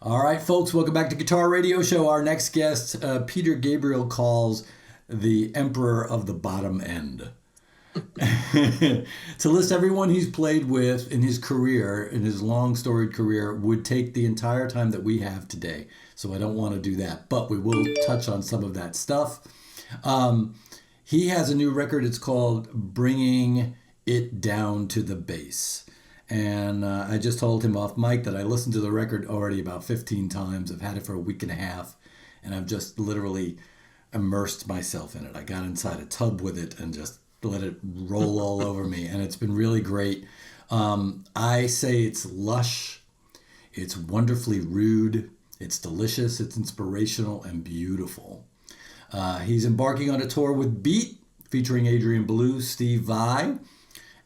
All right, folks, welcome back to Guitar Radio Show. Our next guest, Peter Gabriel, calls the Emperor of the Bottom End. To list everyone he's played with in his career, in his long storied career, would take the entire time that we have today. So I don't want to do that, but we will touch on some of that stuff. He has a new record. It's called Bringing It Down to the Bass. And I just told him off mic that I listened to the record already about 15 times. I've had it for a week and a half, and I've just literally immersed myself in it. I got inside a tub with it and just let it roll all over me, and it's been really great. I say it's lush, it's wonderfully rude, it's delicious, it's inspirational, and beautiful. He's embarking on a tour with Beat, featuring Adrian Belew, Steve Vai,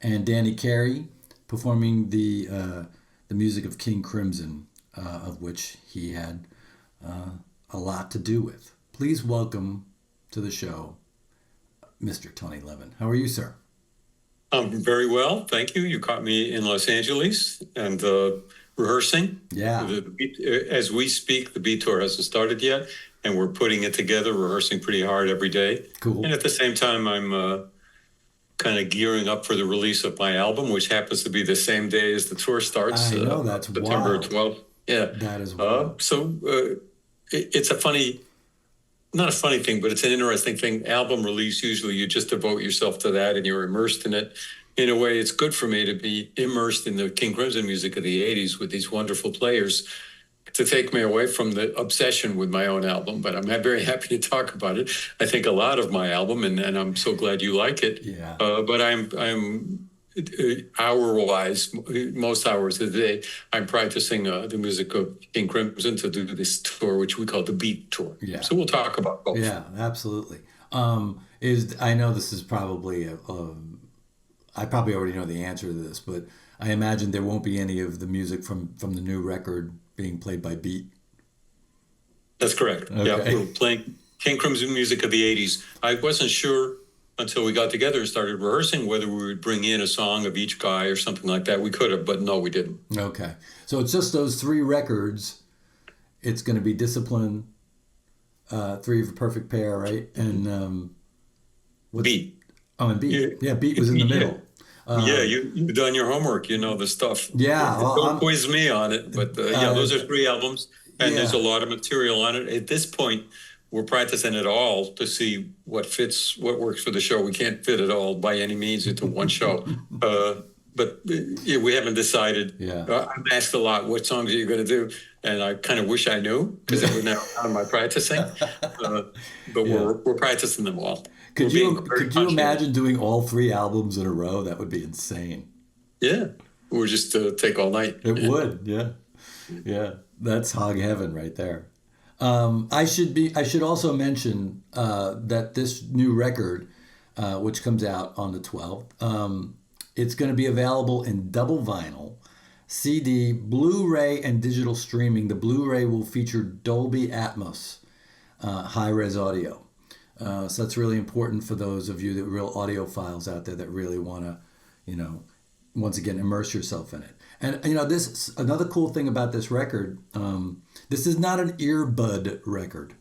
and Danny Carey, performing the music of King Crimson, of which he had a lot to do with. Please welcome to the show, Mr. Tony Levin. How are you, sir? I'm very well, thank you. You caught me in Los Angeles and rehearsing. Yeah. As we speak, the Beat Tour hasn't started yet, and we're putting it together, rehearsing pretty hard every day. Cool. And at the same time, I'm kind of gearing up for the release of my album, which happens to be the same day as the tour starts. I know, that's September wild. 12th. Yeah. That is wild. It's a funny, not a funny thing, but it's an interesting thing. Album release, usually you just devote yourself to that and you're immersed in it. In a way, it's good for me to be immersed in the King Crimson music of the 80s with these wonderful players to take me away from the obsession with my own album. But I'm very happy to talk about it. I think a lot of my album, and I'm so glad you like it. Yeah. But I'm hour-wise, most hours of the day, I'm practicing the music of King Crimson to do this tour, which we call the Beat Tour. Yeah. So we'll talk about both. Yeah, absolutely. I know this is probably I probably already know the answer to this, but I imagine there won't be any of the music from the new record being played by Beat. That's correct. Okay. Yeah, we're playing King Crimson music of the 80s. I wasn't sure until we got together and started rehearsing whether we would bring in a song of each guy or something like that. We could have, but no, we didn't. Okay. So it's just those three records. It's going to be Discipline, Three of a Perfect Pair, right? And Beat. Oh, and Beat. Yeah, Beat was in the middle. You've done your homework. You know the stuff. Yeah. Well, don't quiz me on it, but those are three albums, and there's a lot of material on it. At this point, we're practicing it all to see what fits, what works for the show. We can't fit it all by any means into one show, but we haven't decided. Yeah. I'm asked a lot, what songs are you going to do? And I kind of wish I knew, because it would now on my practicing. But we're practicing them all. Could you imagine doing all three albums in a row? That would be insane. Yeah, we'll just take all night. It would, yeah. That's hog heaven right there. I should also mention that this new record, which comes out on the 12th, it's going to be available in double vinyl, CD, Blu-ray, and digital streaming. The Blu-ray will feature Dolby Atmos, high-res audio. So that's really important for those of you that real audiophiles out there that really want to, once again, immerse yourself in it. And, this another cool thing about this record, this is not an earbud record,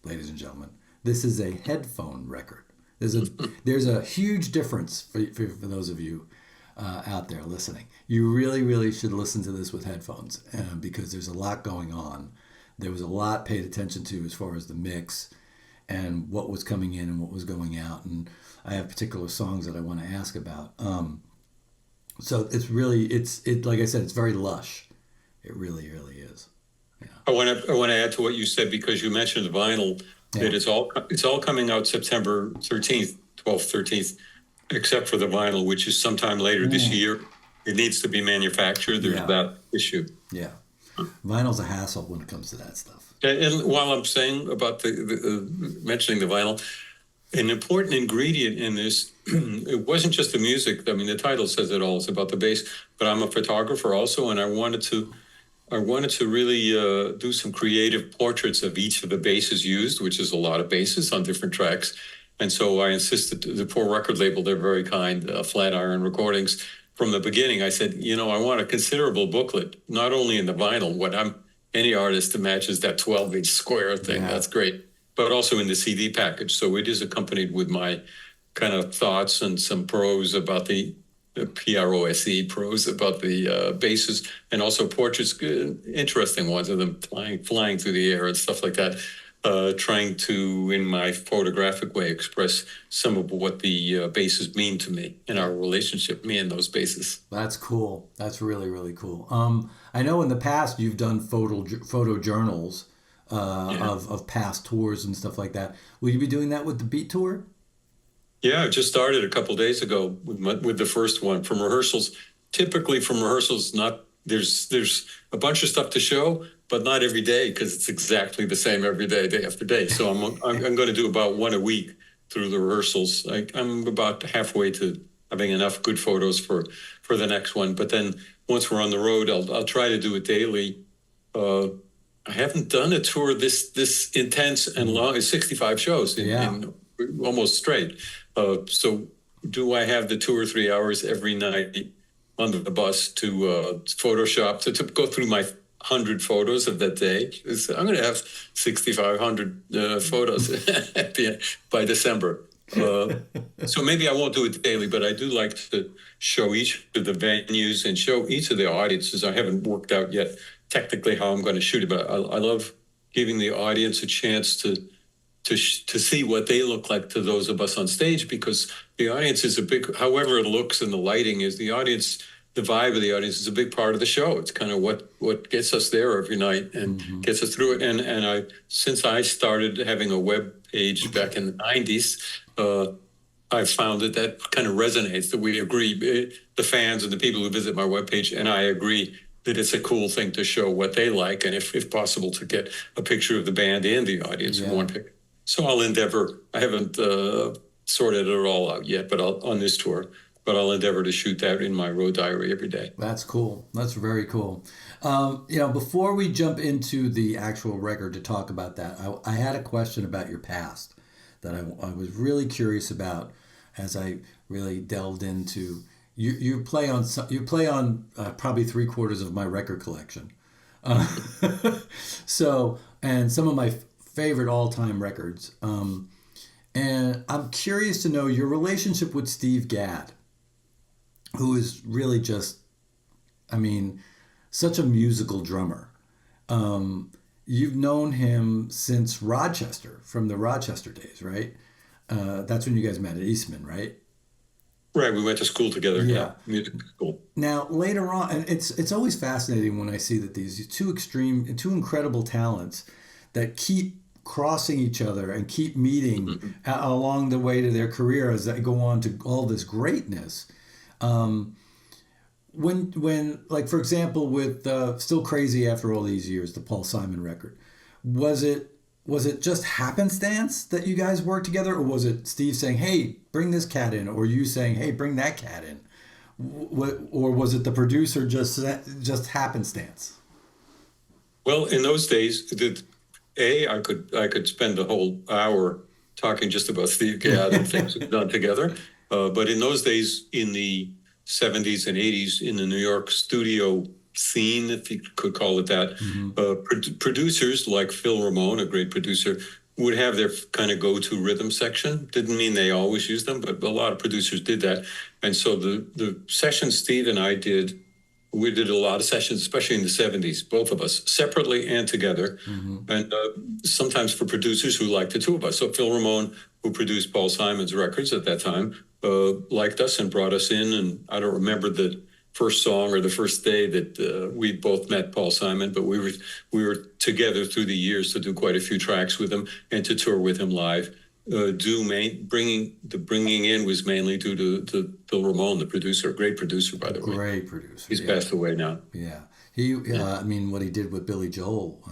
ladies and gentlemen. This is a headphone record. There's a huge difference for those of you out there listening. You really, really should listen to this with headphones because there's a lot going on. There was a lot paid attention to as far as the mix and what was coming in and what was going out. And I have particular songs that I want to ask about. So it's really, like I said, it's very lush. It really, really is. Yeah. I want to add to what you said, because you mentioned the vinyl, that it's all coming out September 13th, 12th, 13th, except for the vinyl, which is sometime later this year. It needs to be manufactured. There's that issue. Yeah. Vinyl's a hassle when it comes to that stuff. And while I'm saying about the mentioning the vinyl, an important ingredient in this, it wasn't just the music. I mean, the title says it all. It's about the bass. But I'm a photographer also, and I wanted to really do some creative portraits of each of the basses used, which is a lot of basses on different tracks. And so I insisted, the poor record label, they're very kind, Flatiron Recordings. From the beginning, I said, I want a considerable booklet, not only in the vinyl, what I'm any artist that matches that 12-inch square thing. Yeah. That's great. But also in the CD package. So it is accompanied with my kind of thoughts and some prose about the PROSE prose about the basses, and also portraits, interesting ones of them flying through the air and stuff like that. Trying to, in my photographic way, express some of what the basses mean to me in our relationship, me and those basses. That's cool. That's really, really cool. I know in the past you've done photo journals of past tours and stuff like that. Will you be doing that with the Beat Tour? Yeah, I just started a couple days ago with the first one from rehearsals. Typically, from rehearsals, not there's a bunch of stuff to show, but not every day because it's exactly the same every day, day after day. So I'm going to do about one a week through the rehearsals. I'm about halfway to having enough good photos for the next one. But then once we're on the road, I'll try to do it daily. I haven't done a tour this intense and long. It's 65 shows in almost straight. So do I have the 2 or 3 hours every night on the bus to Photoshop to go through my 100 photos of that day? I'm going to have 6,500 photos at the end, by December. So maybe I won't do it daily, but I do like to show each of the venues and show each of the audiences. I haven't worked out yet technically how I'm going to shoot it, but I love giving the audience a chance to see what they look like to those of us on stage, because the audience is a big, however it looks and the lighting is, the audience, the vibe of the audience is a big part of the show. It's kind of what gets us there every night and gets us through it. And since I started having a web page back in the 90s, I've found that kind of resonates, that we agree, the fans and the people who visit my webpage and I agree that it's a cool thing to show what they like, and if possible to get a picture of the band and the audience in one picture. So I'll endeavor, I haven't sorted it all out yet, but on this tour, but I'll endeavor to shoot that in my road diary every day. That's cool. That's very cool. Before we jump into the actual record to talk about that, I had a question about your past that I was really curious about as I really delved into. You play on probably 3/4 of my record collection. So, and some of my favorite all-time records. And I'm curious to know your relationship with Steve Gadd, who is really just, such a musical drummer. You've known him since Rochester, from the Rochester days, right? That's when you guys met at Eastman, right? Right, we went to school together. Yeah, music school. Now later on, and it's always fascinating when I see that these two incredible talents that keep crossing each other and keep meeting along the way to their career as they go on to all this greatness. When like for example with Still Crazy After All These Years, the Paul Simon record, was it just happenstance that you guys worked together, or was it Steve saying, "Hey, bring this cat in," or you saying, "Hey, bring that cat in," or was it the producer just happenstance? Well, in those days, I could spend the whole hour talking just about Steve Gadd and things we've done together. But in those days, in the 70s and 80s, in the New York studio scene, if you could call it that, producers like Phil Ramone, a great producer, would have their kind of go-to rhythm section. Didn't mean they always used them, but a lot of producers did that. And so the sessions Steve and I did, we did a lot of sessions, especially in the 70s, both of us, separately and together. And sometimes for producers who liked the two of us. So Phil Ramone, who produced Paul Simon's records at that time, liked us and brought us in. And I don't remember the first song or the first day that we both met Paul Simon, but we were together through the years to do quite a few tracks with him and to tour with him live. Bringing in was mainly due to Phil Ramone, the producer, a great producer, by the way. Great producer. He's passed away now. Yeah. What he did with Billy Joel,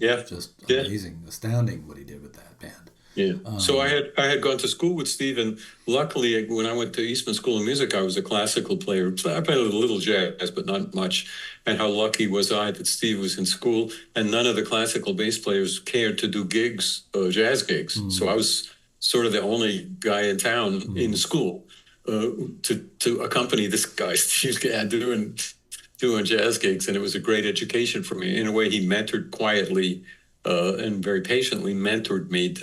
just amazing, astounding what he did with that band. Yeah. So I had gone to school with Steve, and luckily when I went to Eastman School of Music, I was a classical player. So I played a little jazz, but not much. And how lucky was I that Steve was in school, and none of the classical bass players cared to do gigs, jazz gigs. So I was sort of the only guy in town in school to accompany this guy, Steve Gadd, doing doing jazz gigs, and it was a great education for me. In a way, he mentored quietly and very patiently mentored me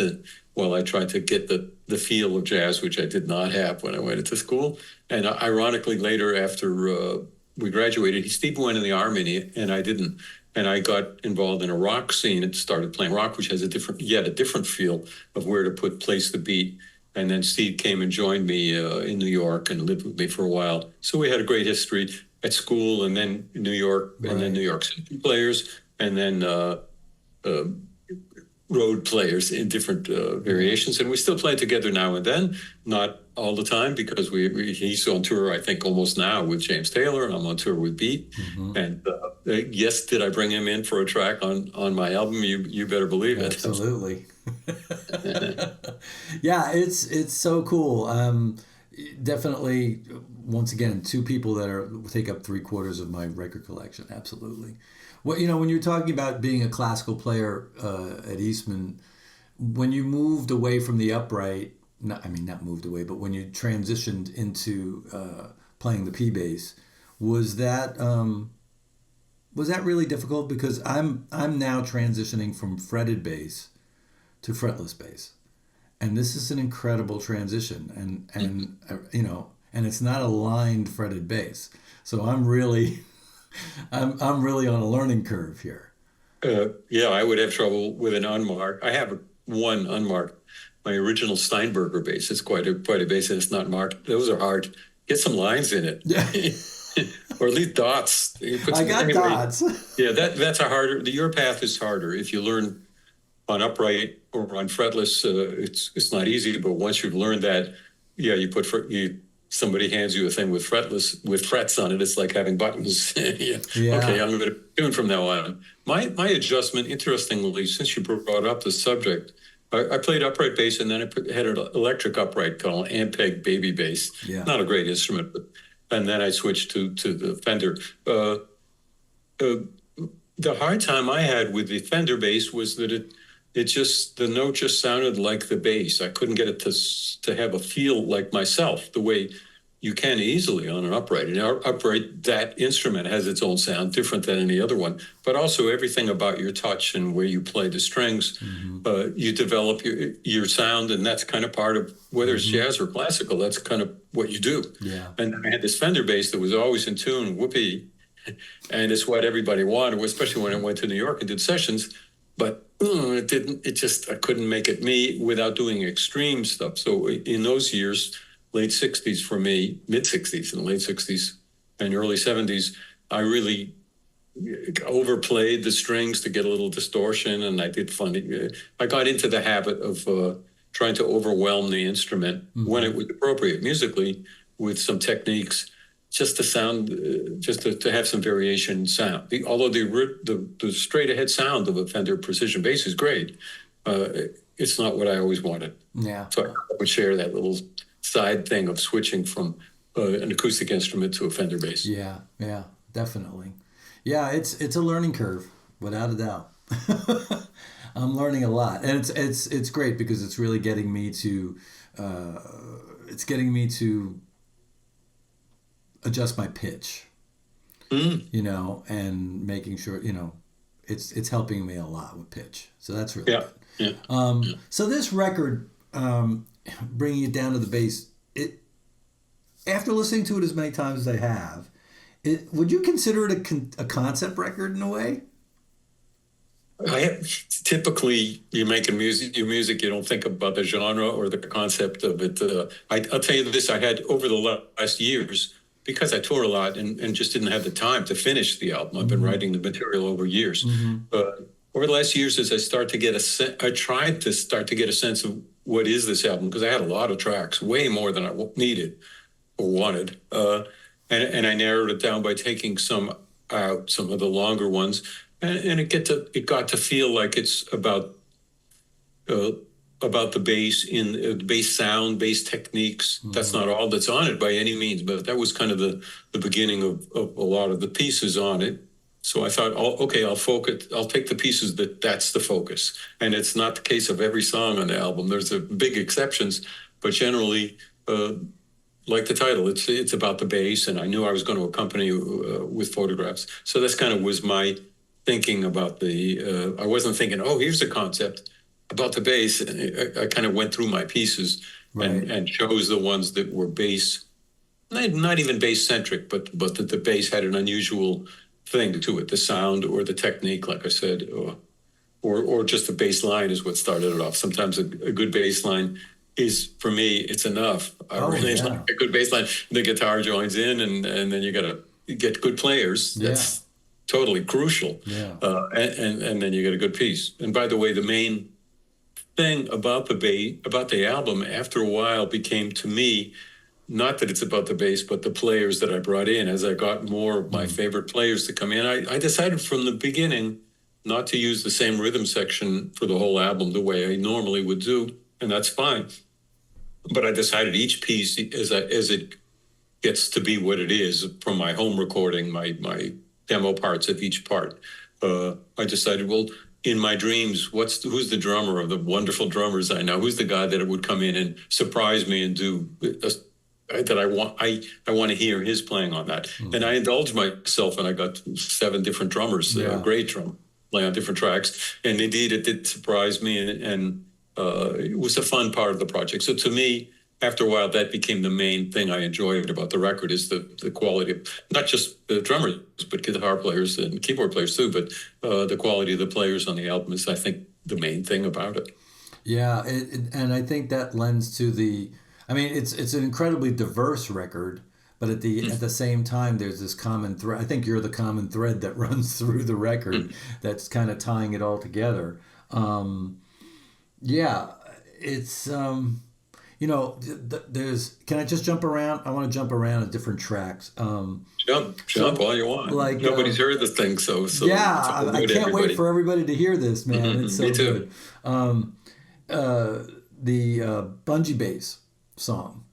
while I tried to get the feel of jazz, which I did not have when I went into school. And ironically, later after we graduated, Steve went in the army and I didn't. And I got involved in a rock scene and started playing rock, which has a different feel of where to place the beat. And then Steve came and joined me in New York and lived with me for a while. So we had a great history at school, and then New York, and then New York City players, and then road players in different variations. And we still play together now and then, not all the time, because he's on tour, I think, almost now with James Taylor, and I'm on tour with Beat. Mm-hmm. And yes, did I bring him in for a track on my album? You better believe it. Absolutely. Yeah, it's so cool. Definitely, once again, two people that take up 3/4 of my record collection. Absolutely. Well, when you're talking about being a classical player at Eastman, when you moved away from the upright, not moved away, but when you transitioned into playing the P bass, was that really difficult? Because I'm now transitioning from fretted bass to fretless bass, and this is an incredible transition, and it's not a lined fretted bass, so I'm really on a learning curve here. Yeah, I would have trouble with an unmarked. I have one unmarked. My original Steinberger bass. It's quite a bass, and it's not marked. Those are hard. Get some lines in it, or at least dots. I got dots. Yeah, that's a harder. Your path is harder. If you learn on upright or on fretless, it's not easy. But once you've learned that, yeah, somebody hands you a thing with frets on it. It's like having buttons. Yeah. Okay, I'm going to tune from now on. My adjustment, interestingly, since you brought up the subject, I played upright bass, and then I had an electric upright called Ampeg baby bass. Yeah. Not a great instrument, and then I switched to the Fender. The hard time I had with the Fender bass was that the note just sounded like the bass. I couldn't get it to have a feel like myself, the way you can easily on an upright. And upright, that instrument has its own sound, different than any other one. But also everything about your touch and where you play the strings, you develop your sound, and that's kind of part of whether it's jazz or classical. That's kind of what you do. Yeah. And I had this Fender bass that was always in tune, whoopee, and it's what everybody wanted, especially when I went to New York and did sessions. But it didn't. I couldn't make it me without doing extreme stuff. So in those years, late 60s for me, mid 60s and late 60s and early 70s, I really overplayed the strings to get a little distortion, and I did funny. I got into the habit of trying to overwhelm the instrument when it was appropriate musically with some techniques, just to sound, to have some variation in sound. Although the straight ahead sound of a Fender Precision bass is great, it's not what I always wanted. Yeah. So I would share that little side thing of switching from an acoustic instrument to a Fender bass. Yeah, definitely. Yeah, it's a learning curve, without a doubt. I'm learning a lot, and it's great because it's really getting me to adjust my pitch, and making sure, it's helping me a lot with pitch. So that's really good. Yeah. So this record, bringing it down to the bass, after listening to it as many times as I have, would you consider it a concept record in a way? Typically, you're making music. You don't think about the genre or the concept of it. I'll tell you this: I had over the last years, because I tour a lot and just didn't have the time to finish the album. I've been writing the material over years. Over the last years, as I tried to start to get a sense of what is this album, because I had a lot of tracks, way more than I needed or wanted. And I narrowed it down by taking some out, some of the longer ones. And it got to feel like it's about the bass in bass sound, bass techniques. That's not all that's on it by any means, but that was kind of the beginning of a lot of the pieces on it. So I thought, I'll focus. I'll take the pieces that's the focus, and it's not the case of every song on the album. There's big exceptions, but generally, like the title, it's about the bass, and I knew I was going to accompany with photographs. So that's kind of was my thinking about the. I wasn't thinking, oh, here's a concept about the bass. I kind of went through my pieces Right. and chose the ones that were bass, not even bass centric, but that the bass had an unusual thing to it, the sound or the technique, like I said, or just the bass line is what started it off. Sometimes a good bass line is, for me, it's enough. I Oh really yeah. like a good bass line. The guitar joins in, and then you got to get good players. Yeah. That's totally crucial. Yeah. And then you get a good piece. And by the way, the main thing about about the album, after a while, became to me not that it's about the bass, but the players that I brought in. As I got more of my favorite players to come in, I decided from the beginning not to use the same rhythm section for the whole album the way I normally would do, and that's fine. But I decided each piece, as it gets to be what it is from my home recording, my demo parts of each part, I decided, well, in my dreams, who's the drummer of the wonderful drummers I know? Who's the guy that would come in and surprise me and do that I want to hear his playing on that. And I indulged myself, and I got 7 different drummers, great drum playing on different tracks. And indeed, it did surprise me, and it was a fun part of the project. So to me, after a while, that became the main thing I enjoyed about the record, is the quality of not just the drummers, but guitar players and keyboard players too, but the quality of the players on the album is, I think, the main thing about it. Yeah, and I think that lends to the. I mean, it's an incredibly diverse record, but at the same time, there's this common thread. I think you're the common thread that runs through the record that's kind of tying it all together. Yeah, it's there's. Can I just jump around? I want to jump around at different tracks. Jump all you want. Like Nobody's heard the thing, so yeah, I can't wait for everybody to hear this, man. It's so Me too. good. The Bungee Bass song.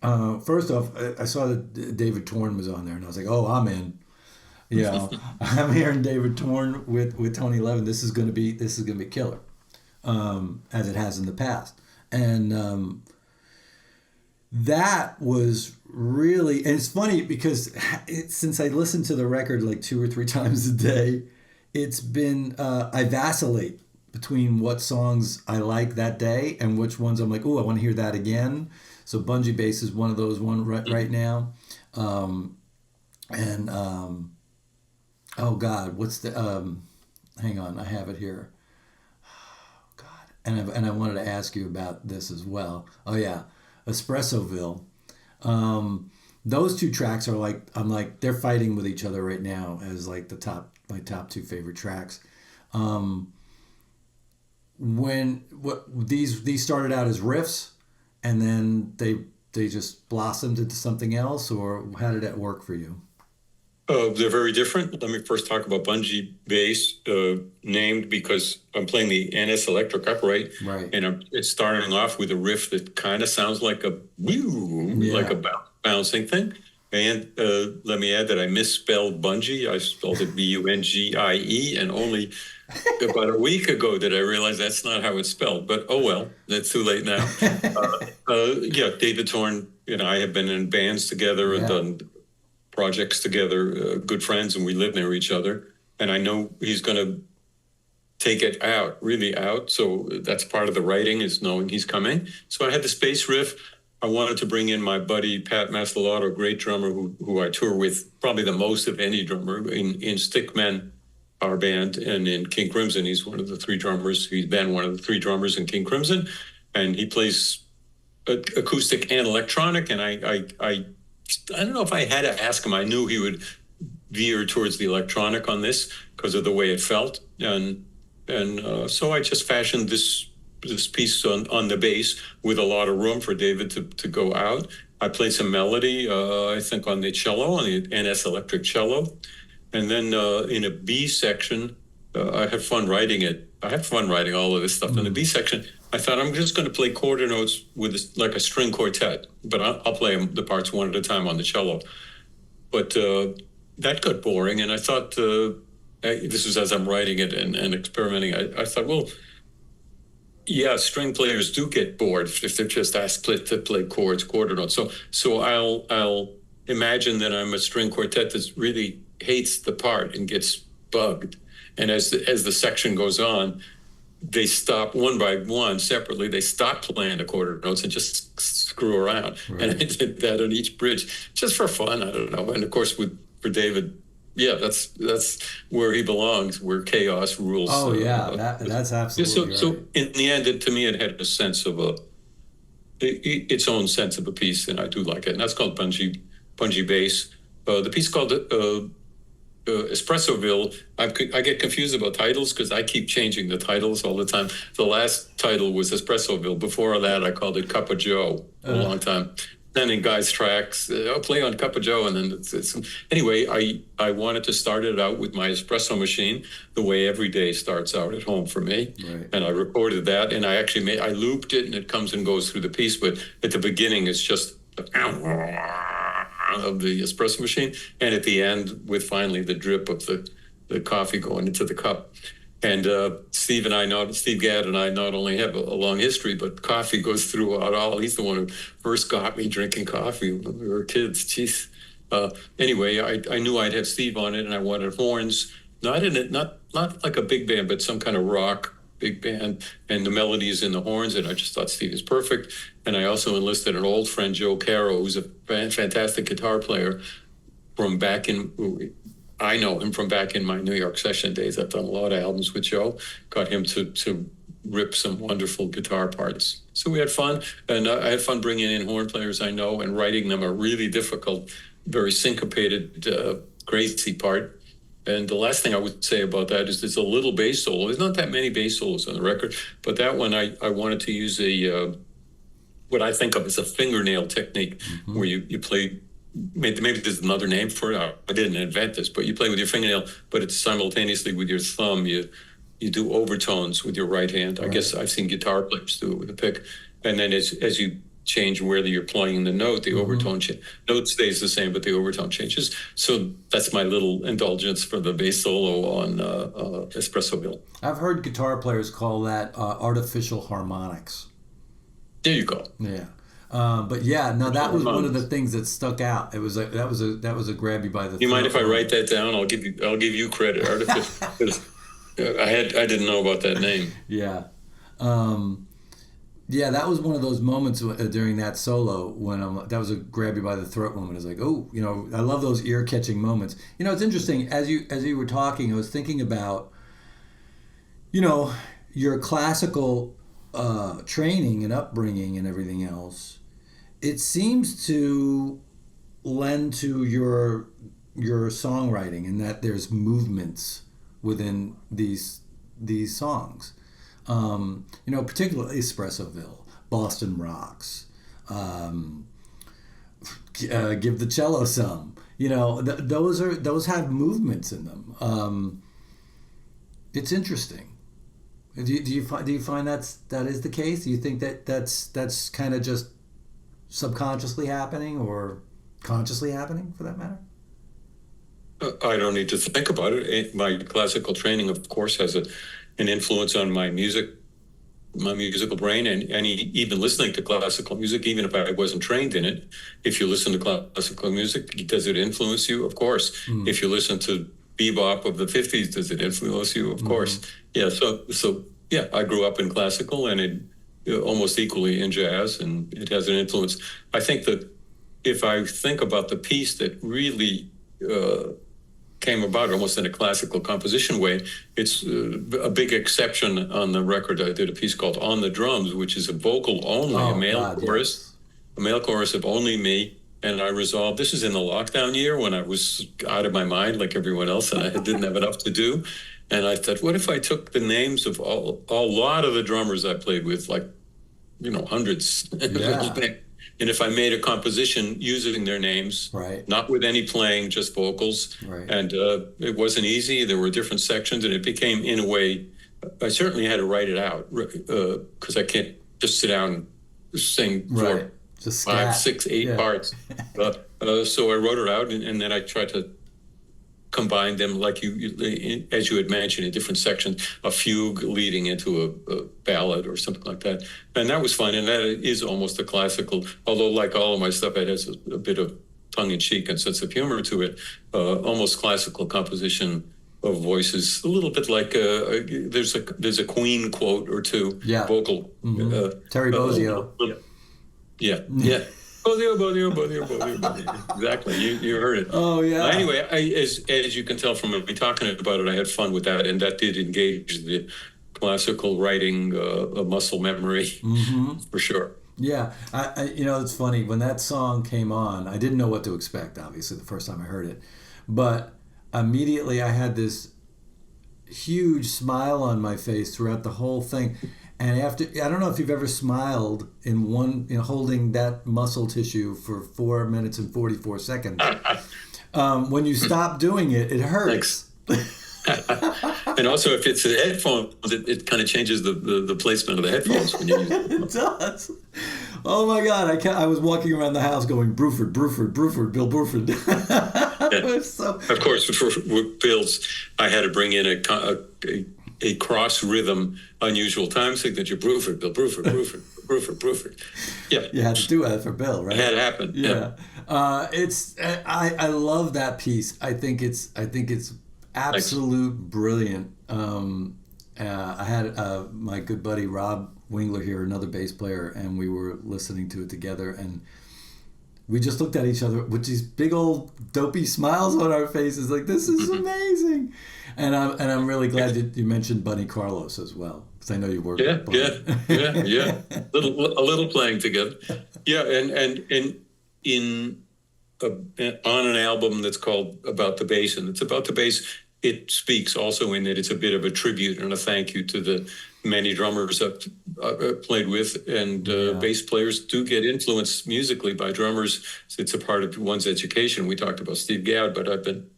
First off, I saw that David Torn was on there, and I was like, "Oh, I'm in." I'm hearing David Torn with Tony Levin. This is gonna be killer, as it has in the past, and that was really. And it's funny because since I listened to the record like 2 or 3 times a day, it's been I vacillate between what songs I like that day and which ones I'm like, oh, I want to hear that again. So Bungee Bass is one of those right now. Oh God, what's the hang on, I have it here. Oh God. And I wanted to ask you about this as well. Oh yeah, Espressoville. Those 2 tracks are like, I'm like, they're fighting with each other right now as like my top 2 favorite tracks. When these started out as riffs, and then they just blossomed into something else, or how did that work for you? They're very different. Let me first talk about Bungee Bass, named because I'm playing the NS Electric upright, Right. and it's starting off with a riff that kind of sounds like a like a bouncing thing. And let me add that I misspelled bungee. I spelled it Bungie, and only about a week ago did I realize that's not how it's spelled. But oh well, that's too late now. David Torn and I have been in bands together and done projects together, good friends, and we live near each other. And I know he's going to take it really out. So that's part of the writing, is knowing he's coming. So I had the space riff. I wanted to bring in my buddy Pat Maslowato, a great drummer who I tour with probably the most of any drummer in Stickmen, our band, and in King Crimson. He's one of the 3 drummers. He's been one of the 3 drummers in King Crimson, and he plays acoustic and electronic. And I don't know if I had to ask him. I knew he would veer towards the electronic on this because of the way it felt, and so I just fashioned this piece on the bass with a lot of room for David to go out. I played some melody, I think, on the cello, on the NS Electric cello. And then in a B section, I had fun writing it. I had fun writing all of this stuff. In the B section, I thought I'm just going to play quarter notes with like a string quartet, but I'll play the parts one at a time on the cello. But that got boring, and I thought, this was as I'm writing it and experimenting, I thought, well, yeah, string players do get bored if they're just asked to play chords, quarter notes. So I'll imagine that I'm a string quartet that really hates the part and gets bugged. And as the section goes on, they stop one by one separately. They stop playing the quarter notes and just screw around. Right. And I did that on each bridge just for fun. I don't know. And of course, for David, yeah, that's where he belongs, where chaos rules. Oh yeah, that's absolutely right. So in the end, to me, it had a sense of its own sense of a piece, and I do like it. And that's called Bungee Bass. The piece called Espressoville. I get confused about titles because I keep changing the titles all the time. The last title was Espressoville. Before that, I called it Cup of Joe a long time. Then in guys' tracks, I'll play on Cup of Joe, and then it's anyway. I wanted to start it out with my espresso machine, the way every day starts out at home for me, right. And I recorded that, and I looped it, and it comes and goes through the piece. But at the beginning, it's just of the espresso machine, and at the end, with finally the drip of the coffee going into the cup. And Steve Gadd and I not only have a long history, but coffee goes throughout all. He's the one who first got me drinking coffee when we were kids. Jeez. Anyway, I knew I'd have Steve on it, and I wanted horns, not like a big band, but some kind of rock big band, and the melodies in the horns. And I just thought Steve is perfect. And I also enlisted an old friend, Joe Caro, who's a fantastic guitar player from back in. I know him from back in my New York session days. I've done a lot of albums with Joe. Got him to rip some wonderful guitar parts. So we had fun, and I had fun bringing in horn players I know and writing them a really difficult, very syncopated, crazy part. And the last thing I would say about that is there's a little bass solo. There's not that many bass solos on the record, but that one I wanted to use what I think of as a fingernail technique, where you play. Maybe there's another name for it. I didn't invent this, but you play with your fingernail, but it's simultaneously with your thumb. You do overtones with your right hand. Right. I guess I've seen guitar players do it with a pick. And then as you change whether you're playing the note, the overtone note stays the same, but the overtone changes. So that's my little indulgence for the bass solo on Espressoville. I've heard guitar players call that artificial harmonics. There you go. Yeah. But yeah, no, that was one of the things that stuck out. It was that was a grab you by the. You mind if I write that down? I'll give you credit. Artificial. I didn't know about that name. Yeah, yeah, that was one of those moments during that solo when that was a grab you by the throat moment. It's like, oh, I love those ear catching moments. It's interesting as you were talking, I was thinking about, your classical training and upbringing and everything else. It seems to lend to your songwriting, in that there's movements within these songs. Particularly Espressoville, Boston Rocks, Give the Cello Some. Those have movements in them. It's interesting. Do you find that is the case? Do you think that's kind of just subconsciously happening, or consciously happening, for that matter? I don't need to think about it. My classical training, of course, has an influence on my musical brain, and even listening to classical music, even if I wasn't trained in it. If you listen to classical music, does it influence you? Of course. If you listen to bebop of the 50s, does it influence you? Of course. Yeah. So yeah, I grew up in classical, and it almost equally in jazz, and it has an influence. I think that if I think about the piece that really came about almost in a classical composition way, it's a big exception on the record. I did a piece called On the Drums, which is a vocal only, a male chorus of only me. And I resolved, this is in the lockdown year when I was out of my mind like everyone else, and I didn't have enough to do. And I thought, what if I took the names of a lot of the drummers I played with, like, hundreds. Yeah. And if I made a composition using their names, right, not with any playing, just vocals, right. And it wasn't easy. There were different sections, and it became, in a way, I certainly had to write it out, because I can't just sit down and sing for just 5, 6, 8 parts. So I wrote it out, and then I tried to combine them like as you had mentioned, in different sections, a fugue leading into a ballad or something like that. And that was fun. And that is almost a classical, although like all of my stuff, it has a bit of tongue-in-cheek and sense of humor to it, almost classical composition of voices, a little bit like there's a Queen quote or two, vocal. Terry Bozzio. Yeah. Bozzio. Exactly, you heard it. Oh yeah. Anyway, as you can tell from me talking about it, I had fun with that, and that did engage the classical writing muscle memory for sure. Yeah, I it's funny, when that song came on, I didn't know what to expect, obviously, the first time I heard it. But immediately I had this huge smile on my face throughout the whole thing. And after, I don't know if you've ever smiled in one, holding that muscle tissue for 4 minutes and 44 seconds. When you stop doing it, it hurts. And also, if it's a headphone, it kind of changes the placement of the headphones when you use it. It does. Oh my God! I was walking around the house going Bruford, Bill Bruford. Of course, for Bill's, I had to bring in a cross rhythm, unusual time signature. Bruford, Bill Bruford. Yeah, you had to do that for Bill, right? It had to happen. Yeah. I love that piece. I think it's absolute brilliant. I had my good buddy Rob Wingler here, another bass player, and we were listening to it together, and we just looked at each other with these big old dopey smiles on our faces, like, this is amazing. And I'm really glad that you mentioned Bunny Carlos as well, because I know you work with Bunny. Yeah. A little playing together. Yeah, and in on an album that's called About the Bass, and it's about the bass. It speaks also in that it's a bit of a tribute and a thank you to the many drummers I've played with, and bass players do get influenced musically by drummers. It's a part of one's education. We talked about Steve Gadd, but I've been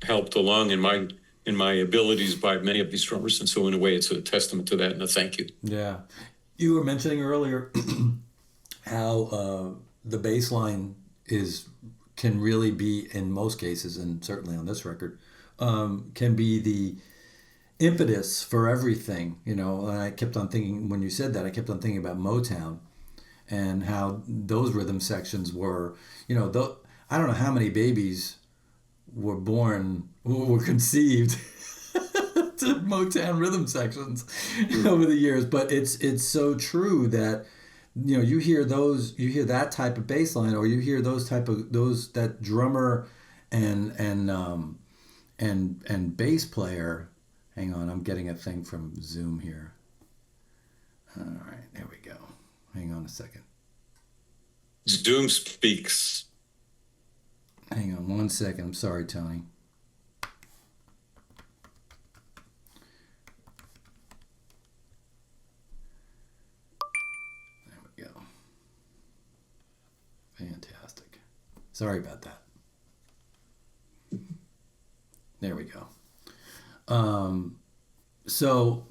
helped along in my abilities by many of these drummers, and so in a way, it's a testament to that and a thank you. Yeah, you were mentioning earlier how the bass line can really be, in most cases, and certainly on this record, can be the impetus for everything, And I kept on thinking, when you said that, I kept on thinking about Motown and how those rhythm sections were, I don't know how many babies were conceived to Motown rhythm sections over the years. But it's so true that, you hear that type of bass line, or you hear that drummer and bass player. Hang on, I'm getting a thing from Zoom here. All right, there we go. Hang on a second. Zoom speaks. Hang on 1 second. I'm sorry, Tony. There we go. Fantastic. Sorry about that. There we go. So,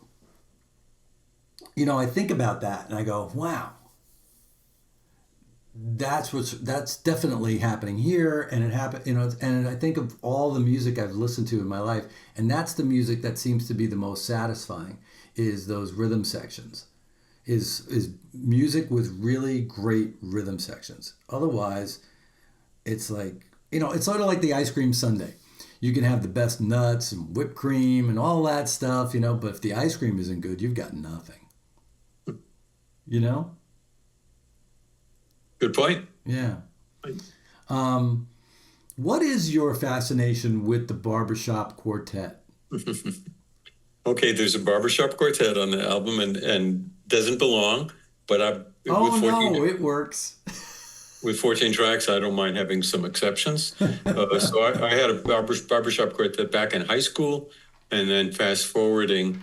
I think about that and I go, wow, that's definitely happening here. And it happened, and I think of all the music I've listened to in my life, and that's the music that seems to be the most satisfying, is those rhythm sections, is music with really great rhythm sections. Otherwise, it's like, it's sort of like the ice cream sundae. You can have the best nuts and whipped cream and all that stuff, but if the ice cream isn't good, you've got nothing. Good point. Yeah. What is your fascination with the Barbershop Quartet? Okay, there's a Barbershop Quartet on the album, and doesn't belong, but it works. With 14 tracks, I don't mind having some exceptions. So I had a barbershop quartet back in high school, and then fast forwarding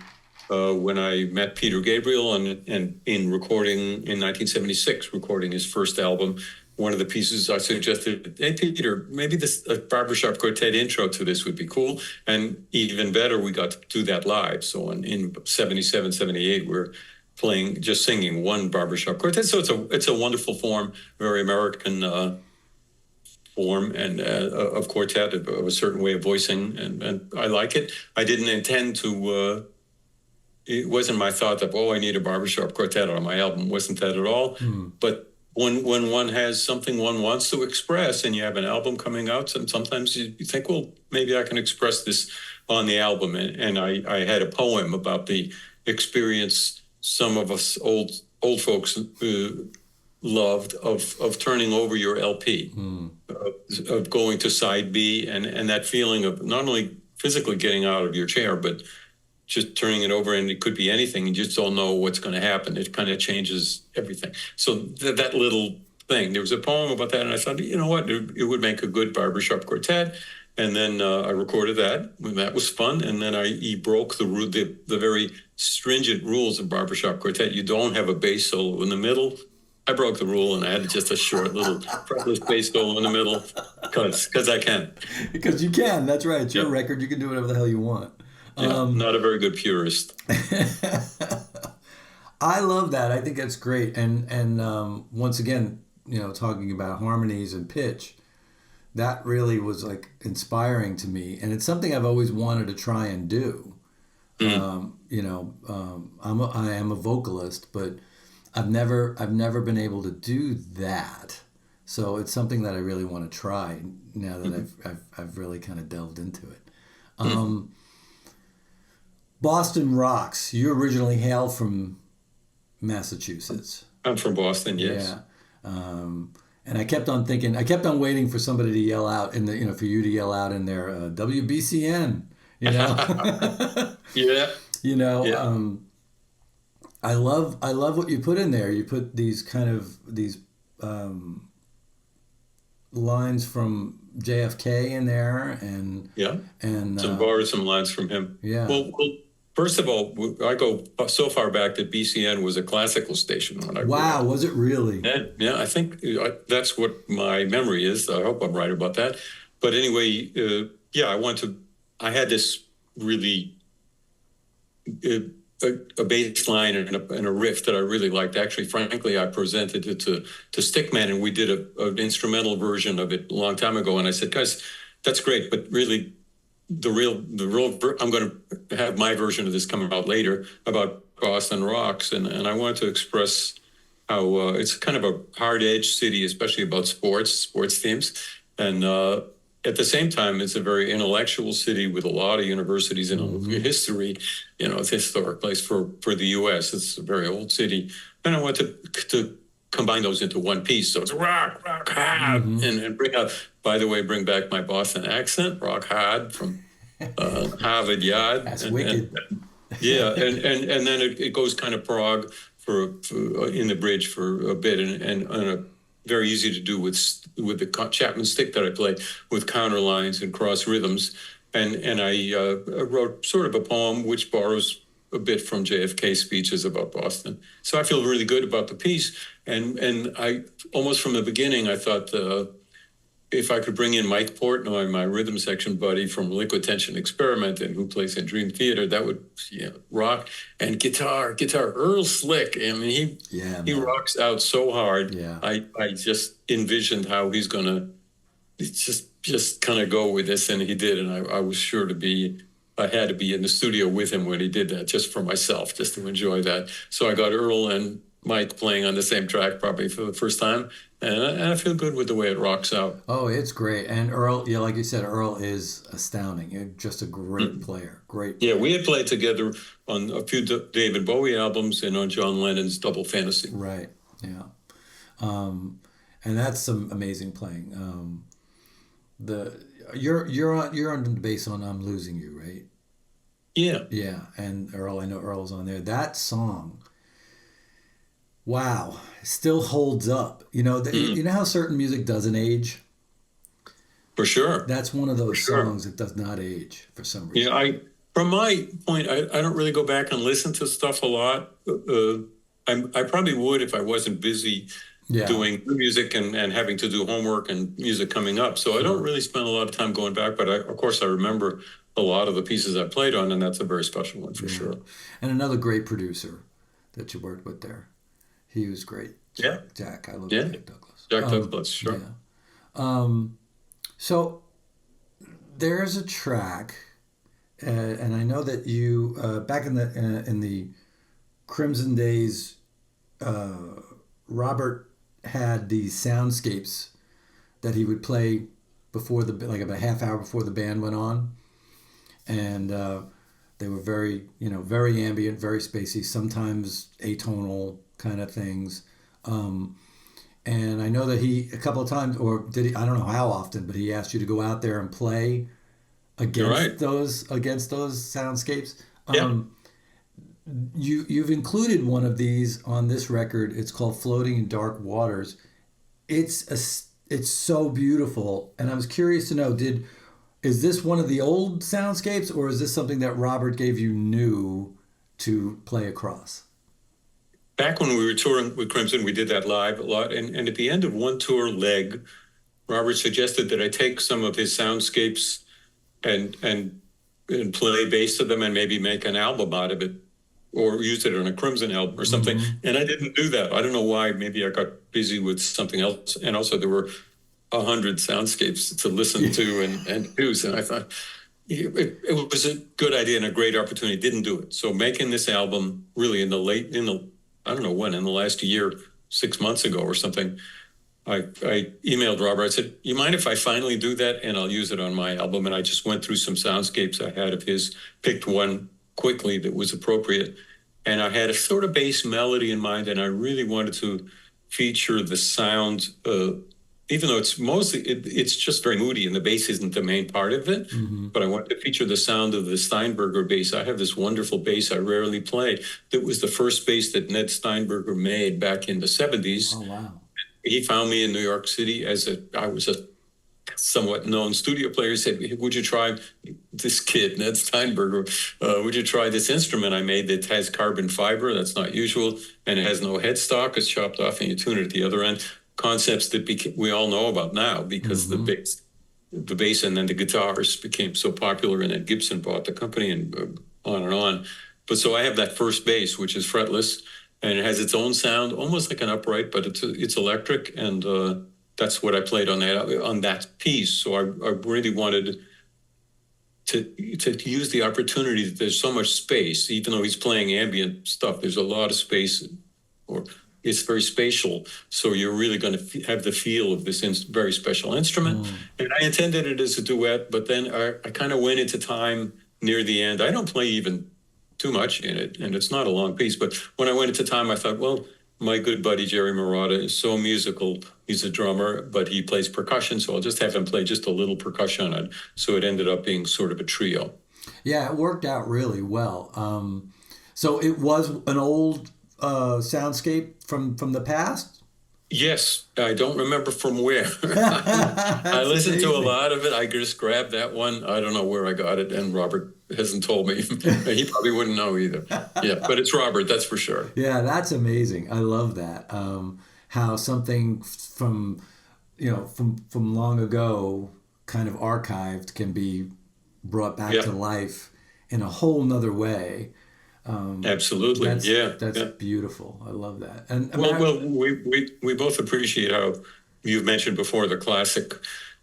when I met Peter Gabriel and in recording in 1976, recording his first album. One of the pieces I suggested, hey, Peter, maybe a barbershop quartet intro to this would be cool. And even better, we got to do that live. So in 77, 78, we're singing one barbershop quartet. So it's a wonderful form, very American form and of quartet, of a certain way of voicing, and I like it. I didn't intend to. It wasn't my thought that, oh, I need a barbershop quartet on my album. It wasn't that at all. But when one has something one wants to express and you have an album coming out, and sometimes you think, well, maybe I can express this on the album. And I had a poem about the experience some of us old folks loved of turning over your LP, of going to side B, and that feeling of not only physically getting out of your chair, but just turning it over, and it could be anything. You just don't know what's going to happen. It kind of changes everything. So that little thing, there was a poem about that, and I thought, you know what, it would make a good barbershop quartet. And then I recorded that, and that was fun. And then he broke the very stringent rules of barbershop quartet. You don't have a bass solo in the middle. I broke the rule, and I had just a short little fretless bass solo in the middle because I can. Because you can. That's right. It's your record. You can do whatever the hell you want. Yeah, not a very good purist. I love that. I think that's great. And once again, talking about harmonies and pitch, that really was like inspiring to me. And it's something I've always wanted to try and do. I am a vocalist, but I've never been able to do that. So it's something that I really want to try now that I've really kind of delved into it. Boston rocks. You originally hail from Massachusetts. I'm from Boston, yes. Yeah. And I kept on waiting for somebody to yell out for you to yell out in their WBCN, Yeah. I love what you put in there. You put these lines from JFK in there, and borrowed some lines from him. Yeah. Well, first of all, I go so far back that BCN was a classical station when I grew up. Was it really? Yeah, I think that's what my memory is. I hope I'm right about that. But anyway, I had this really a bass line and a riff that I really liked. Actually, frankly, I presented it to Stickman, and we did an instrumental version of it a long time ago. And I said, guys, that's great, but really, the real I'm going to have my version of this coming out later about Boston rocks, and I wanted to express how it's kind of a hard-edged city, especially about sports themes, and at the same time, it's a very intellectual city with a lot of universities and history. It's a historic place for the U.S. It's a very old city, and I want to combine those into one piece. So it's rock hard, and bring back my Boston accent, rock hard from Harvard Yard. That's wicked. And then it goes kind of prog for in the bridge for a bit, and very easy to do with the Chapman stick that I play with counter lines and cross rhythms. And I wrote sort of a poem which borrows a bit from JFK speeches about Boston. So I feel really good about the piece. And I almost from the beginning, I thought if I could bring in Mike Portnoy, my rhythm section buddy from Liquid Tension Experiment and who plays in Dream Theater, that would rock. And guitar, Earl Slick. I mean, he rocks out so hard. Yeah. I just envisioned how he's gonna just kind of go with this, and he did. And I was sure I had to be in the studio with him when he did that, just for myself, just to enjoy that. So I got Earl and Mike playing on the same track probably for the first time, and I feel good with the way it rocks out. Oh, it's great. And Earl, like you said, Earl is astounding. Just a great player. Great player. Yeah, we had played together on a few David Bowie albums and on John Lennon's Double Fantasy. Right, yeah. And that's some amazing playing. You're on the bass on "I'm Losing You," right? Yeah. Yeah, and Earl, I know Earl's on there. That song, wow, still holds up. You know how certain music doesn't age? For sure. That's one of those songs that does not age for some reason. Yeah, from my point, I don't really go back and listen to stuff a lot. I probably would if I wasn't busy doing music and having to do homework and music coming up. So I don't really spend a lot of time going back, but of course I remember a lot of the pieces I played on, and that's a very special one for sure. And another great producer that you worked with there. He was great. Jack. I love Jack Douglas. Jack Douglas, sure. Yeah. So there's a track, and I know that you back in the Crimson days, Robert had these soundscapes that he would play before the like about a half hour before the band went on, and they were very very ambient, very spacey, sometimes atonal kind of things. Um, and I know that he a couple of times, or did he? I don't know how often, but he asked you to go out there and play You're right. against those soundscapes. Yeah. You've included one of these on this record. It's called "Floating in Dark Waters." It's so beautiful, and I was curious to know is this one of the old soundscapes, or is this something that Robert gave you new to play across? Back when we were touring with Crimson, we did that live a lot. And at the end of one tour leg, Robert suggested that I take some of his soundscapes and and and play bass to them and maybe make an album out of it or use it on a Crimson album or something. Mm-hmm. And I didn't do that. I don't know why. Maybe I got busy with something else. And also there were 100 soundscapes to listen to and use. And I thought it was a good idea and a great opportunity. Didn't do it. So making this album really I don't know when, in the last year, 6 months ago or something, I emailed Robert. I said, you mind if I finally do that and I'll use it on my album? And I just went through some soundscapes I had of his, picked one quickly that was appropriate. And I had a sort of bass melody in mind, and I really wanted to feature the sound, even though it's just very moody and the bass isn't the main part of it. Mm-hmm. But I wanted to feature the sound of the Steinberger bass. I have this wonderful bass I rarely play that was the first bass that Ned Steinberger made back in the 70s. Oh wow! He found me in New York City I was a somewhat known studio player. He said, would you try this kid, Ned Steinberger, would you try this instrument I made that has carbon fiber? That's not usual. And it has no headstock. It's chopped off and you tune it at the other end. Concepts that we all know about now because Mm-hmm. the bass and then the guitars became so popular, and then Gibson bought the company and on and on. But so I have that first bass, which is fretless, and it has its own sound, almost like an upright, but it's electric, and that's what I played on that piece. So I really wanted to use the opportunity that there's so much space, even though he's playing ambient stuff. There's a lot of space, or it's very spatial. So you're really going to have the feel of this very special instrument. And I intended it as a duet, but then I kind of went into time near the end. I don't play even too much in it, and it's not a long piece. But when I went into time, I thought, well, my good buddy Jerry Marotta is so musical. He's a drummer, but he plays percussion, so I'll just have him play just a little percussion on it. So it ended up being sort of a trio. Yeah, it worked out really well. So it was an old soundscape from the past. Yes, I don't remember from where. I listened to a lot of it. I just grabbed that one. I don't know where I got it, and Robert hasn't told me. He probably wouldn't know either. Yeah, but it's Robert, that's for sure. Yeah, that's amazing. I love that. How something from from long ago, kind of archived, can be brought back to life in a whole nother way. Absolutely. That's beautiful. I love that. And we both appreciate how you've mentioned before the classic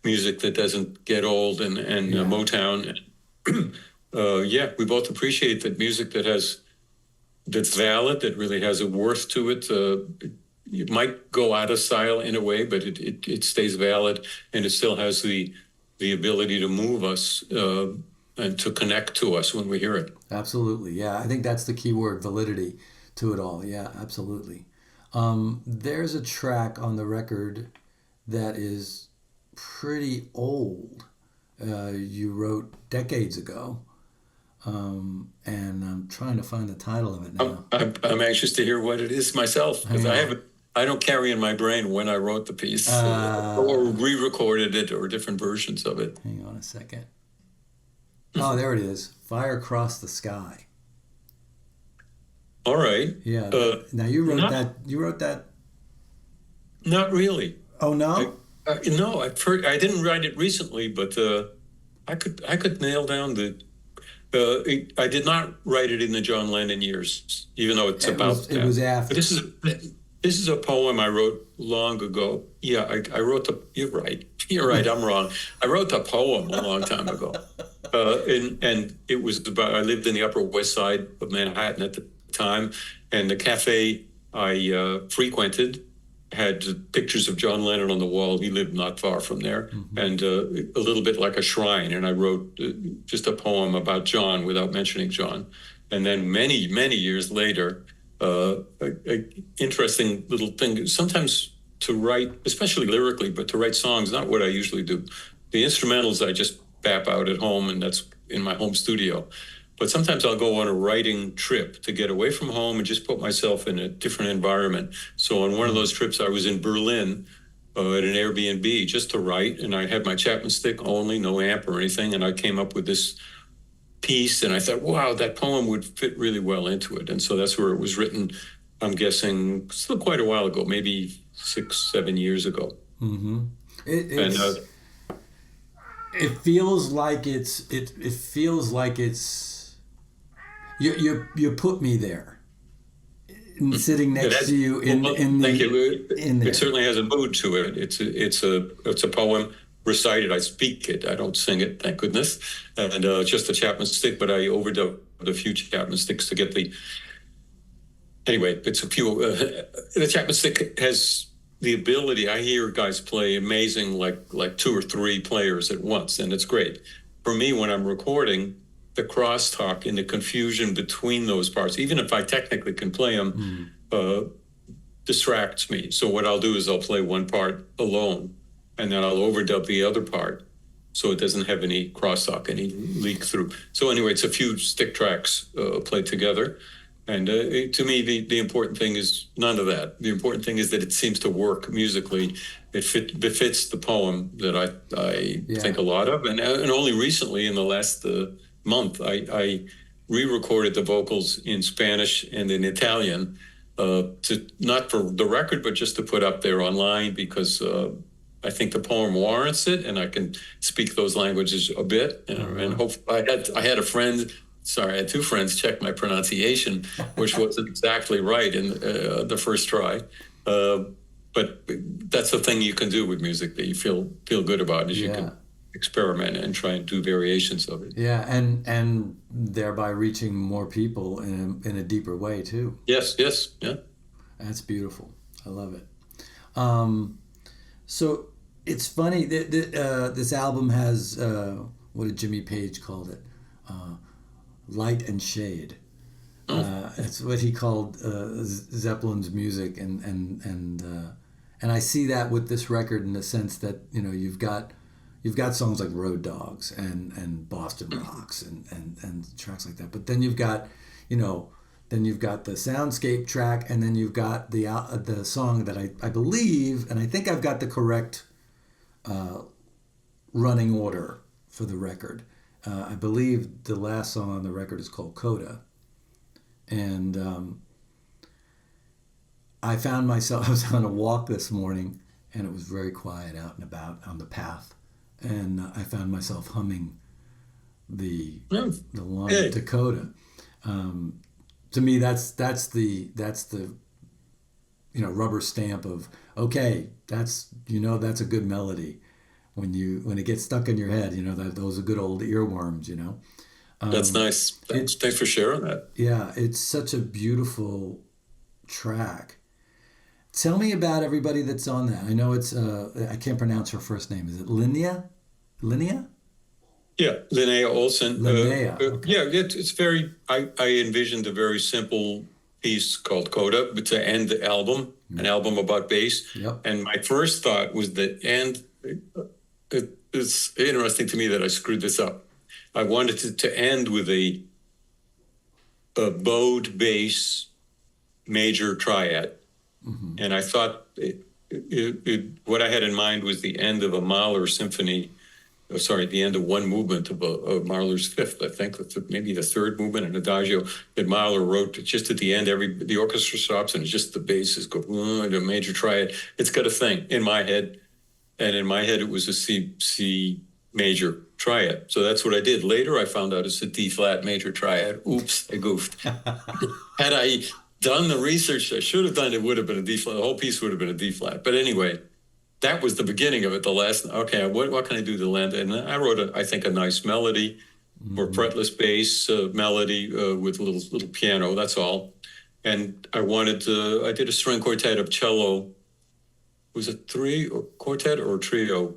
music that doesn't get old and Motown. We both appreciate that music that's valid, that really has a worth to it. It might go out of style in a way, but it stays valid, and it still has the ability to move us and to connect to us when we hear it. Absolutely. Yeah, I think that's the key word, validity to it all. Yeah, absolutely. There's a track on the record that is pretty old. You wrote decades ago. And I'm trying to find the title of it now. I'm anxious to hear what it is myself, because I don't carry in my brain when I wrote the piece or re-recorded it or different versions of it. Hang on a second. Oh, there it is. Fire Across the Sky. All right. Yeah. Now you wrote that. You wrote that. Not really. Oh no. No, I didn't write it recently, but I could nail down the. I did not write it in the John Lennon years, even though it's about that. It was after. But This is a poem I wrote long ago. Yeah, I wrote you're right. You're right. I'm wrong. I wrote the poem a long time ago. And it was about, I lived in the Upper West Side of Manhattan at the time. And the cafe I frequented had pictures of John Lennon on the wall. He lived not far from there. Mm-hmm. And a little bit like a shrine. And I wrote just a poem about John without mentioning John. And then many, many years later, a interesting little thing. Sometimes to write, especially lyrically, but to write songs, not what I usually do. The instrumentals I just bap out at home, and that's in my home studio. But sometimes I'll go on a writing trip to get away from home and just put myself in a different environment. So on one of those trips, I was in Berlin at an Airbnb just to write, and I had my Chapman stick only, no amp or anything, and I came up with this piece, and I thought, wow, that poem would fit really well into it. And so that's where it was written, I'm guessing, still quite a while ago, maybe 6-7 years ago. Mm-hmm. It feels like it's you put me there, sitting next to you in thank you. In there. It certainly has a mood to it. It's a poem recited. I speak it. I don't sing it, thank goodness. And just a Chapman stick, but I overdubbed a few Chapman sticks to get the. Anyway, it's a few. The Chapman stick has the ability. I hear guys play amazing, like 2 or 3 players at once, and it's great. For me, when I'm recording, the crosstalk and the confusion between those parts, even if I technically can play them, distracts me. So what I'll do is I'll play one part alone, and then I'll overdub the other part so it doesn't have any crosstalk, any leak through. So anyway, it's a few stick tracks played together. And to me, the important thing is none of that. The important thing is that it seems to work musically. It befits the poem that I think a lot of. And only recently, in the last month, I re-recorded the vocals in Spanish and in Italian, to not for the record, but just to put up there online, because I think the poem warrants it, and I can speak those languages a bit. And hope I had a friend. Sorry, I had 2 friends check my pronunciation, which wasn't exactly right in the first try. But that's the thing you can do with music that you feel good about, is you can experiment and try and do variations of it. Yeah, and thereby reaching more people in a deeper way too. Yes, yeah. That's beautiful. I love it. So it's funny that this album has what did Jimmy Page called it? Light and shade. It's what he called Zeppelin's music, and I see that with this record in the sense that you've got songs like Road Dogs and Boston Rocks and tracks like that, but then you've got the soundscape track, and then you've got the song that I believe, and I think I've got the correct running order for the record. I believe the last song on the record is called Coda. And I found myself, I was on a walk this morning, and it was very quiet out and about on the path. And I found myself humming the line to Coda. To me, that's the rubber stamp of, okay, that's a good melody. When it gets stuck in your head, those are good old earworms, That's nice. Thanks for sharing that. Yeah, it's such a beautiful track. Tell me about everybody that's on that. I know it's, I can't pronounce her first name. Is it Linnea? Yeah, Linnea Olsen. Linnea. Okay. Yeah, it's very, I envisioned a very simple piece called Coda, but to end the album, an album about bass. Yep. And my first thought was the end. It's interesting to me that I screwed this up. I wanted to end with a bowed bass major triad. Mm-hmm. And I thought what I had in mind was the end of a Mahler symphony, the end of one movement of Mahler's Fifth, I think, maybe the third movement, an adagio that Mahler wrote just at the end. The orchestra stops and it's just the basses go into a major triad. It's got a thing in my head. And in my head, it was a C major triad. So that's what I did. Later, I found out it's a D flat major triad. Oops, I goofed. Had I done the research I should have done, it would have been a D flat. The whole piece would have been a D flat. But anyway, that was the beginning of it. The last, okay, what can I do to land? And I wrote, I think, a nice melody, or fretless bass melody with a little piano. That's all. And I did a string quartet of cello. Was it quartet or trio?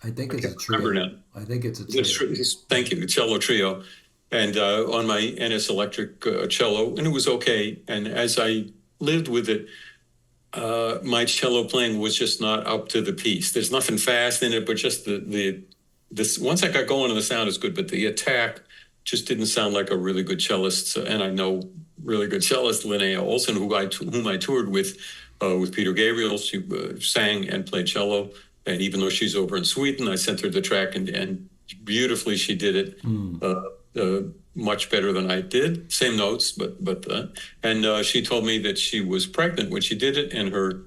I think it's a trio. I think it's a trio. Thank you, cello trio. And on my NS Electric cello, and it was okay. And as I lived with it, my cello playing was just not up to the piece. There's nothing fast in it, but just this. Once I got going, and the sound is good, but the attack just didn't sound like a really good cellist. And I know really good cellist Linnea Olson, whom I toured with Peter Gabriel. She sang and played cello. And even though she's over in Sweden, I sent her the track, and beautifully she did it, much better than I did. Same notes, and she told me that she was pregnant when she did it, and her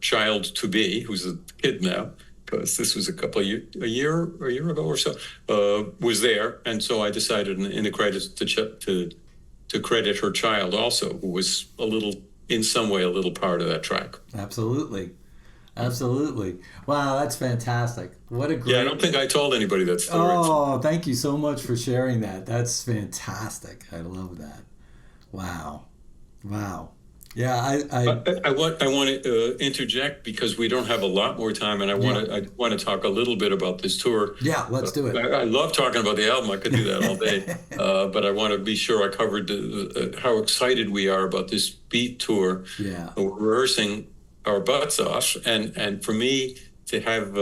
child to be, who's a kid now, because this was a year ago or so, was there, and so I decided in the credits to credit her child also, who was in some way a little part of that track. Absolutely. Wow, that's fantastic. What a great... Yeah, I don't think I told anybody that story. Oh, thank you so much for sharing that. That's fantastic. I love that. Wow. Yeah, I want to interject, because we don't have a lot more time, and I want to talk a little bit about this tour. Yeah, let's do it. I love talking about the album. I could do that all day, but I want to be sure I covered how excited we are about this Beat tour. Yeah, we're rehearsing our butts off, and for me to have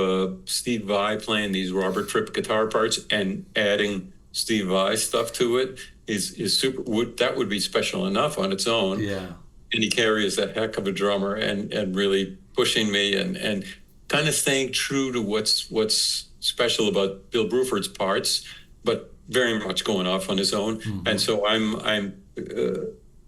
Steve Vai playing these Robert Fripp guitar parts and adding Steve Vai stuff to it is super. That would be special enough on its own. Yeah. And he carries a heck of a drummer, and really pushing me and kind of staying true to what's special about Bill Bruford's parts, but very much going off on his own. Mm-hmm. And so I'm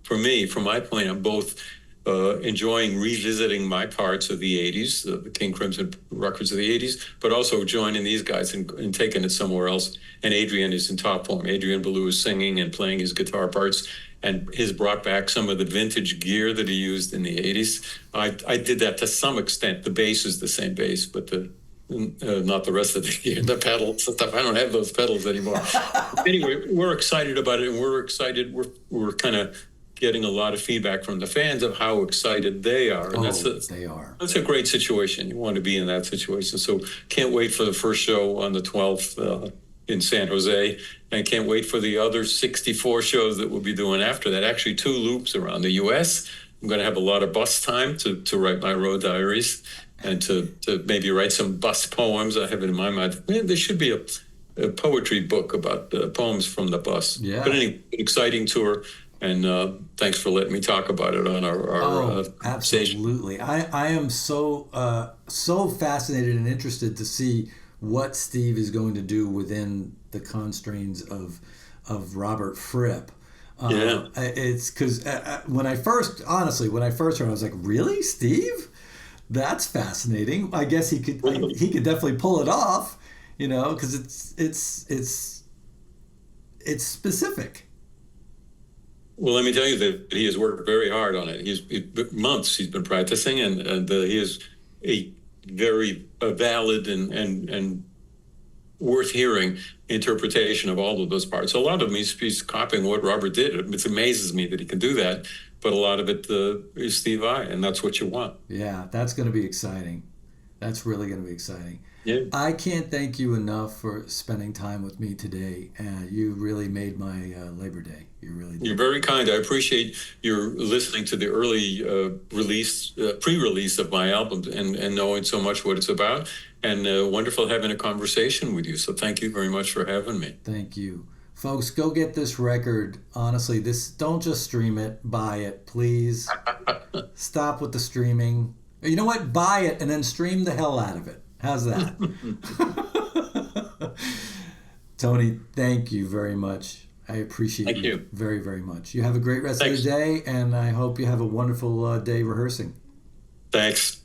from my point, I'm both enjoying revisiting my parts of the 80s, the King Crimson records of the 80s, but also joining these guys and taking it somewhere else. And Adrian is in top form. Adrian Belew is singing and playing his guitar parts, and has brought back some of the vintage gear that he used in the 80s. I did that to some extent. The bass is the same bass, but not the rest of the gear, the pedals and stuff. I don't have those pedals anymore. Anyway, we're excited about it, and we're excited. We're kind of getting a lot of feedback from the fans of how excited they are. And they are. That's a great situation. You want to be in that situation. So can't wait for the first show on the 12th in San Jose, and can't wait for the other 64 shows that we'll be doing after that. Actually, 2 loops around the U.S. I'm going to have a lot of bus time to write my road diaries, and to maybe write some bus poems. I have it in my mind. There should be a poetry book about poems from the bus. Yeah. But anyway, an exciting tour. And thanks for letting me talk about it on our absolutely. Station. I am so fascinated and interested to see what Steve is going to do within the constraints of Robert Fripp. It's because when I first heard, I was like, really, Steve? That's fascinating. I guess he could definitely pull it off, because it's specific. Well, let me tell you that he has worked very hard on it. Months he's been practicing, and he is a very valid and worth hearing interpretation of all of those parts. A lot of them he's copying what Robert did. It amazes me that he can do that, but a lot of it is Steve Vai, and that's what you want. Yeah, that's going to be exciting. That's really going to be exciting. Yeah. I can't thank you enough for spending time with me today. You really made my Labor Day. You really did. You're very kind. I appreciate your listening to the early pre-release of my album and knowing so much what it's about. And wonderful having a conversation with you. So thank you very much for having me. Thank you. Folks, go get this record. Honestly, don't just stream it. Buy it, please. Stop with the streaming. You know what? Buy it and then stream the hell out of it. How's that? Tony, thank you very much. I appreciate you very, very much. You have a great rest of the day, and I hope you have a wonderful day rehearsing. Thanks.